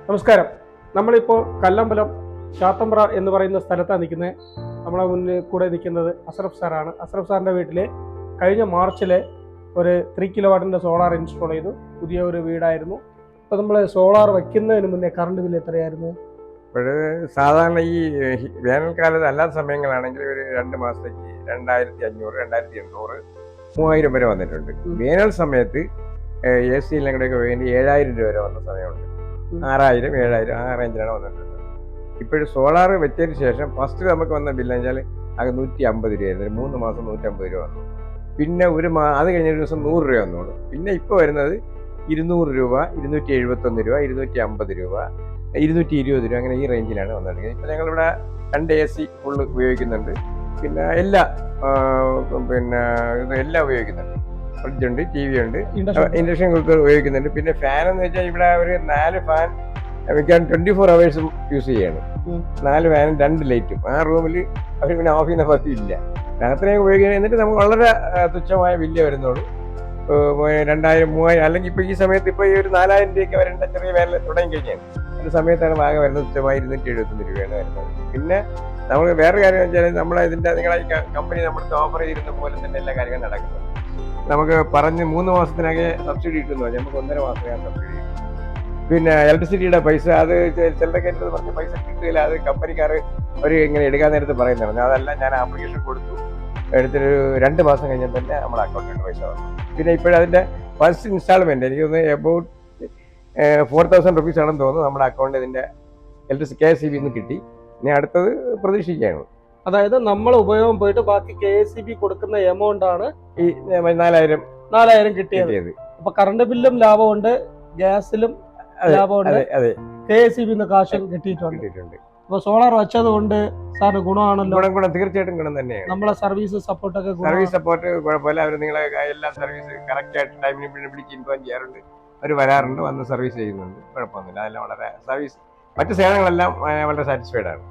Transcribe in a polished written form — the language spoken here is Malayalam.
നമസ്കാരം. നമ്മളിപ്പോൾ കല്ലമ്പലം ചാത്തമ്പ്ര എന്ന് പറയുന്ന സ്ഥലത്താണ് നിൽക്കുന്നത്. നമ്മളെ മുന്നിൽ കൂടെ നിൽക്കുന്നത് അസ്രഫ് സാറാണ്. അസ്രഫ് സാറിൻ്റെ വീട്ടിൽ കഴിഞ്ഞ മാർച്ചിൽ ഒരു 3 കിലോവാട്ടിൻ്റെ സോളാർ ഇൻസ്റ്റാൾ ചെയ്തു. പുതിയ ഒരു വീടായിരുന്നു. അപ്പോൾ നമ്മൾ സോളാർ വയ്ക്കുന്നതിന് മുന്നേ കറണ്ട് ബില്ല് എത്രയായിരുന്നു? ഇപ്പോൾ സാധാരണ ഈ വേനൽക്കാലത്ത് അല്ലാത്ത സമയങ്ങളാണെങ്കിൽ ഒരു 2 മാസത്തേക്ക് 2500, 2800, 3000 വരെ വന്നിട്ടുണ്ട്. വേനൽ സമയത്ത് AC എല്ലാം കൂടെയൊക്കെ വേണ്ടി 7000 രൂപ വരെ വന്ന സമയമുണ്ട്. 6000, 7000 ആ റേഞ്ചിലാണ് വന്നിട്ടുണ്ട്. ഇപ്പോഴും സോളാർ വെച്ചതിന് ശേഷം ഫസ്റ്റ് നമുക്ക് വന്ന ബില്ല് വെച്ചാൽ ആകെ 150 രൂപയായിരുന്നു. 3 മാസം 150 രൂപ വന്നു. പിന്നെ അത് കഴിഞ്ഞ ഒരു ദിവസം 100 രൂപ വന്നോളൂ. പിന്നെ ഇപ്പോൾ വരുന്നത് 200 രൂപ, 271 രൂപ, 250 രൂപ, 220 രൂപ, അങ്ങനെ ഈ റേഞ്ചിലാണ് വന്നിരിക്കുന്നത്. ഇപ്പോൾ ഞങ്ങളിവിടെ 2 AC ഫുള്ള് ഉപയോഗിക്കുന്നുണ്ട്. പിന്നെ എല്ലാം ഉപയോഗിക്കുന്നുണ്ട്. ഫ്രിഡ്ജുണ്ട്, TV ഉണ്ട്, ഇൻഡക്ഷൻ കുക്കർ ഉപയോഗിക്കുന്നുണ്ട്. പിന്നെ ഫാൻ എന്ന് വെച്ചാൽ ഇവിടെ ഒരു 4 ഫാൻ വെക്കാൻ 24 hours യൂസ് ചെയ്യാണ്. 4 ഫാനും 2 ലൈറ്റും. ആ റൂമിൽ അവർ പിന്നെ ഓഫ് ചെയ്യുന്ന പറ്റിയില്ല. രാത്രിയൊക്കെ ഉപയോഗിക്കുന്നത്. എന്നിട്ട് നമുക്ക് വളരെ തുച്ഛമായ ബില്ല് വരുന്നുള്ളൂ. 2000, 3000, അല്ലെങ്കിൽ ഇപ്പോൾ ഈ സമയത്ത് ഇപ്പോൾ ഈ ഒരു 4000 രൂപയ്ക്ക് വരേണ്ട ചെറിയ വേനൽ തുടങ്ങി കഴിഞ്ഞാൽ ഒരു സമയത്താണ് ആകെ വരുന്നത് തുച്ഛമായി 271 രൂപയാണ് വരുന്നത്. പിന്നെ നമുക്ക് വേറെ കാര്യം വെച്ചാൽ നിങ്ങളെ ഈ കമ്പനി നമ്മുടെ ഓഫർ ചെയ്തിരുന്ന പോലെ തന്നെ എല്ലാ കാര്യങ്ങളും നടക്കുന്നത്. നമുക്ക് പറഞ്ഞ് 3 മാസത്തിനകെ സബ്സിഡി കിട്ടുന്നു. നമുക്ക് 1.5 മാസത്തിനകം സബ്സിഡി കിട്ടും. പിന്നെ ഇലക്ട്രിസിറ്റിയുടെ പൈസ അത് ചിലരൊക്കെ പറഞ്ഞ പൈസ കിട്ടില്ല. അത് കമ്പനിക്കാർ അവർ ഇങ്ങനെ എടുക്കാൻ നേരത്ത് പറയുന്നതാണ്. അതല്ല, ഞാൻ ആപ്ലിക്കേഷൻ കൊടുത്തു, എടുത്തൊരു 2 മാസം കഴിഞ്ഞാൽ തന്നെ നമ്മുടെ അക്കൗണ്ടിൽ പൈസ വന്നു. പിന്നെ ഇപ്പോഴതിൻ്റെ ഫസ്റ്റ് ഇൻസ്റ്റാൾമെൻറ്റ് എനിക്ക് തോന്നുന്നു എബൌട്ട് 4000 റുപ്പീസ് ആണെന്ന് തോന്നുന്നു നമ്മുടെ അക്കൗണ്ടിൽ ഇതിൻ്റെ KSEB കിട്ടി. ഇനി അടുത്തത് പ്രതീക്ഷിക്കുകയാണ്. അതായത് നമ്മൾ ഉപയോഗം പോയിട്ട് ബാക്കി KSEB കൊടുക്കുന്ന എമൗണ്ട് ആണ് ഈ 4000 കിട്ടിയത്. അപ്പൊ കറണ്ട് ബില്ലും ലാഭമുണ്ട്, ഗ്യാസിലും ലാഭമുണ്ട്, KSEB കാശും കിട്ടിയിട്ടുണ്ട്. അപ്പൊ സോളാർ വെച്ചത് കൊണ്ട് സാറിന് ഗുണമാണല്ലോ. ഗുണം തീർച്ചയായിട്ടും ഗുണം തന്നെയാണ്. നമ്മളെ സർവീസ് സപ്പോർട്ടൊക്കെ കുഴപ്പമില്ല. അവർ നിങ്ങളെ എല്ലാ സർവീസ് കറക്റ്റ് ആയിട്ട് ടൈമിന് വിളിച്ച് ഇൻഫോം ചെയ്യാറുണ്ട്. അവർ വരാറുണ്ട്, വന്ന് സർവീസ് ചെയ്യുന്നുണ്ട്. കുഴപ്പമൊന്നുമില്ല. അതെല്ലാം വളരെ സർവീസ്, മറ്റു സേവനങ്ങളെല്ലാം വളരെ സാറ്റിസ്ഫൈഡ് ആണ്.